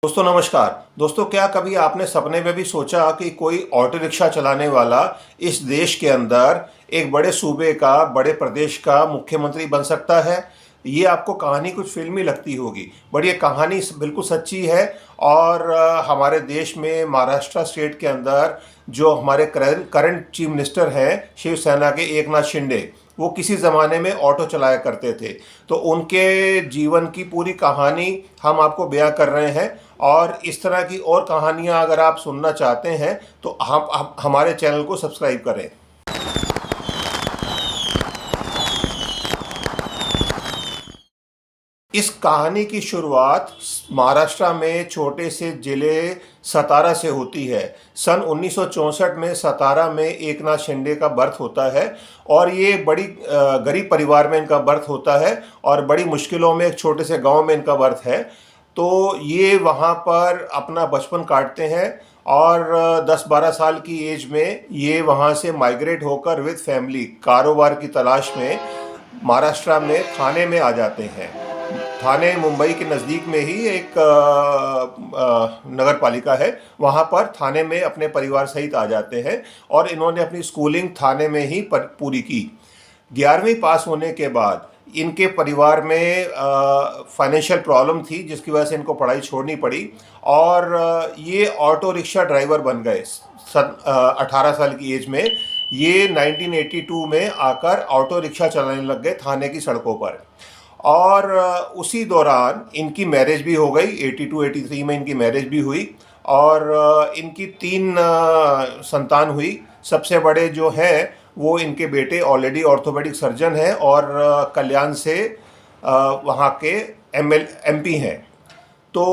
दोस्तों नमस्कार। दोस्तों, क्या कभी आपने सपने में भी सोचा कि कोई ऑटो रिक्शा चलाने वाला इस देश के अंदर एक बड़े सूबे का, बड़े प्रदेश का मुख्यमंत्री बन सकता है? ये आपको कहानी कुछ फिल्मी लगती होगी, बट ये कहानी बिल्कुल सच्ची है। और हमारे देश में महाराष्ट्र स्टेट के अंदर जो हमारे करंट चीफ मिनिस्टर हैं शिवसेना के, एकनाथ शिंदे, वो किसी ज़माने में ऑटो चलाया करते थे। तो उनके जीवन की पूरी कहानी हम आपको बयां कर रहे हैं। और इस तरह की और कहानियां अगर आप सुनना चाहते हैं तो हम हमारे चैनल को सब्सक्राइब करें। इस कहानी की शुरुआत महाराष्ट्र में छोटे से ज़िले सतारा से होती है। सन 1964 में सतारा में एकनाथ शिंदे का बर्थ होता है और ये बड़ी गरीब परिवार में इनका बर्थ होता है और बड़ी मुश्किलों में एक छोटे से गांव में इनका बर्थ है। तो ये वहाँ पर अपना बचपन काटते हैं और 10-12 साल की एज में ये वहाँ से माइग्रेट होकर विद फैमिली कारोबार की तलाश में महाराष्ट्र में थाने में आ जाते हैं। थाने मुंबई के नज़दीक में ही एक नगर पालिका है, वहाँ पर थाने में अपने परिवार सहित आ जाते हैं और इन्होंने अपनी स्कूलिंग थाने में ही पूरी की। 11वीं पास होने के बाद इनके परिवार में फाइनेंशियल प्रॉब्लम थी, जिसकी वजह से इनको पढ़ाई छोड़नी पड़ी और ये ऑटो रिक्शा ड्राइवर बन गए। 18 साल की एज में ये 1982 में आकर ऑटो रिक्शा चलाने लग गए थाने की सड़कों पर। और उसी दौरान इनकी मैरिज भी हो गई। 82-83 में इनकी मैरिज भी हुई और इनकी 3 संतान हुई। सबसे बड़े जो हैं वो इनके बेटे ऑलरेडी ऑर्थोपेडिक सर्जन हैं और कल्याण से वहाँ के MP हैं। तो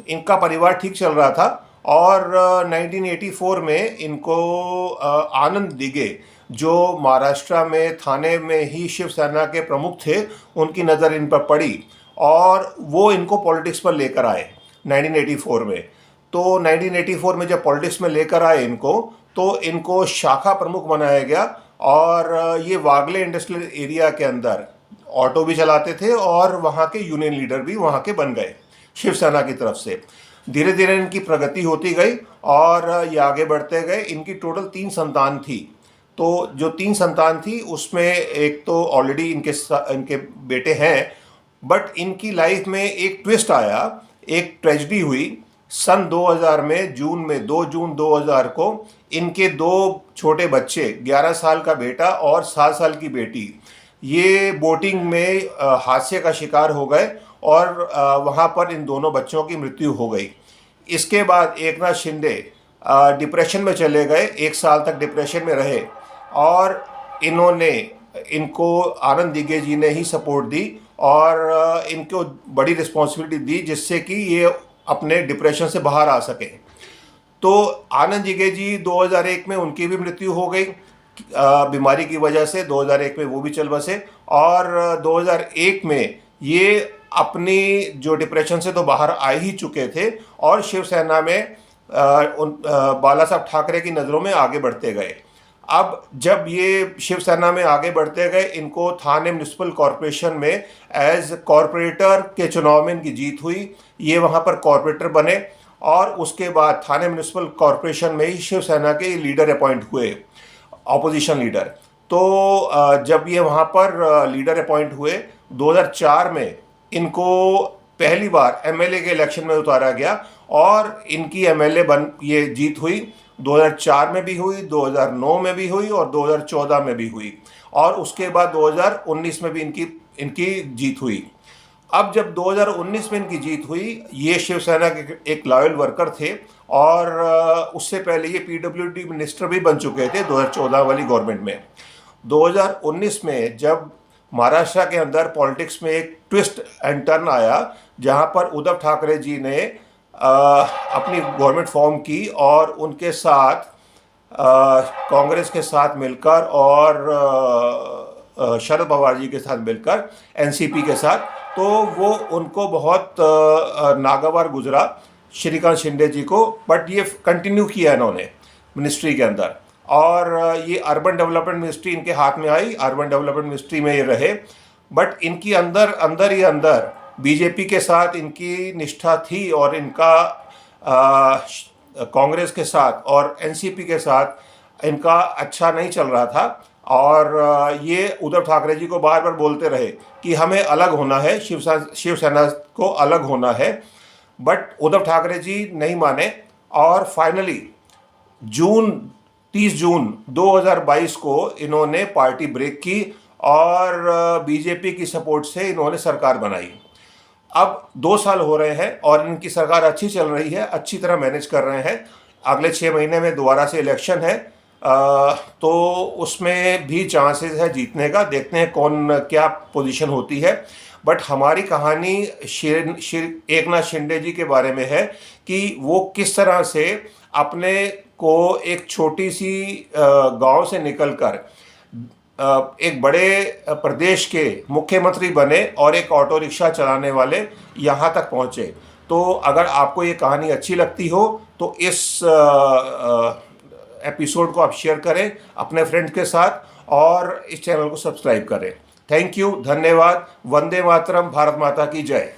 इनका परिवार ठीक चल रहा था और 1984 में इनको आनंद दिगे, जो महाराष्ट्र में थाने में ही शिवसेना के प्रमुख थे, उनकी नज़र इन पर पड़ी और वो इनको पॉलिटिक्स पर लेकर आए 1984 में। तो 1984 में जब पॉलिटिक्स में लेकर आए इनको, तो इनको शाखा प्रमुख बनाया गया और ये वागले इंडस्ट्रियल एरिया के अंदर ऑटो भी चलाते थे और वहाँ के यूनियन लीडर भी वहाँ के बन गए शिवसेना की तरफ से। धीरे धीरे इनकी प्रगति होती गई और ये आगे बढ़ते गए। इनकी टोटल 3 संतान थी। तो जो 3 संतान थी उसमें एक तो ऑलरेडी इनके बेटे हैं, बट इनकी लाइफ में एक ट्विस्ट आया, एक ट्रेजेडी हुई। सन 2000 में जून 2000 को इनके 2 छोटे बच्चे, 11 साल का बेटा और 7 साल की बेटी, ये बोटिंग में हादसे का शिकार हो गए और वहाँ पर इन दोनों बच्चों की मृत्यु हो गई। इसके बाद एकनाथ शिंदे डिप्रेशन में चले गए, 1 साल तक डिप्रेशन में रहे और इनको आनंद दिगे जी ने ही सपोर्ट दी और इनको बड़ी रिस्पॉन्सिबिलिटी दी जिससे कि ये अपने डिप्रेशन से बाहर आ सके। तो आनंद दिगे जी 2001 में उनकी भी मृत्यु हो गई बीमारी की वजह से। 2001 में वो भी चल बसे और 2001 में ये अपनी जो डिप्रेशन से तो बाहर आ ही चुके थे और शिवसेना में बाला साहब ठाकरे की नज़रों में आगे बढ़ते गए। अब जब ये शिवसेना में आगे बढ़ते गए, इनको थाने म्यूनिसिपल कॉरपोरेशन में एज कॉरपोरेटर के चुनाव में इनकी जीत हुई। ये वहाँ पर कॉरपोरेटर बने और उसके बाद थाने म्यूनिसिपल कॉरपोरेशन में ही शिवसेना के लीडर अपॉइंट हुए, ऑपोजिशन लीडर। तो जब ये वहाँ पर लीडर अपॉइंट हुए, 2004 में इनको पहली बार MLA के इलेक्शन में उतारा गया और इनकी MLA ये जीत हुई। 2004 में भी हुई, 2009 में भी हुई और 2014 में भी हुई और उसके बाद 2019 में भी इनकी जीत हुई। अब जब 2019 में इनकी जीत हुई, ये शिवसेना के एक लॉयल वर्कर थे और उससे पहले ये PWD मिनिस्टर भी बन चुके थे 2014 वाली गवर्नमेंट में। 2019 में जब महाराष्ट्र के अंदर पॉलिटिक्स में एक ट्विस्ट एंड टर्न आया, जहां पर उद्धव ठाकरे जी ने अपनी गवर्नमेंट फॉर्म की और उनके साथ कांग्रेस के साथ मिलकर और शरद पवार जी के साथ मिलकर NCP के साथ, तो वो उनको बहुत नागवार गुजरा श्रीकांत शिंदे जी को, बट ये कंटिन्यू किया इन्होंने मिनिस्ट्री के अंदर और ये अर्बन डेवलपमेंट मिनिस्ट्री इनके हाथ में आई। अर्बन डेवलपमेंट मिनिस्ट्री में ये रहे, बट इनकी अंदर ही अंदर बीजेपी के साथ इनकी निष्ठा थी और इनका कांग्रेस के साथ और एनसीपी के साथ इनका अच्छा नहीं चल रहा था। और ये उद्धव ठाकरे जी को बार बार बोलते रहे कि हमें अलग होना है, शिवसेना को अलग होना है, बट उद्धव ठाकरे जी नहीं माने। और फाइनली 30 जून 2022 को इन्होंने पार्टी ब्रेक की और बीजेपी की सपोर्ट से इन्होंने सरकार बनाई। अब 2 साल हो रहे हैं और इनकी सरकार अच्छी चल रही है, अच्छी तरह मैनेज कर रहे हैं। अगले 6 महीने में दोबारा से इलेक्शन है, तो उसमें भी चांसेस है जीतने का। देखते हैं कौन क्या पोजीशन होती है। बट हमारी कहानी एकनाथ शिंदे जी के बारे में है कि वो किस तरह से अपने को एक छोटी सी गांव से निकलकर एक बड़े प्रदेश के मुख्यमंत्री बने और एक ऑटो रिक्शा चलाने वाले यहाँ तक पहुँचे। तो अगर आपको ये कहानी अच्छी लगती हो तो इस एपिसोड को आप शेयर करें अपने फ्रेंड्स के साथ और इस चैनल को सब्सक्राइब करें। थैंक यू, धन्यवाद। वंदे मातरम, भारत माता की जय।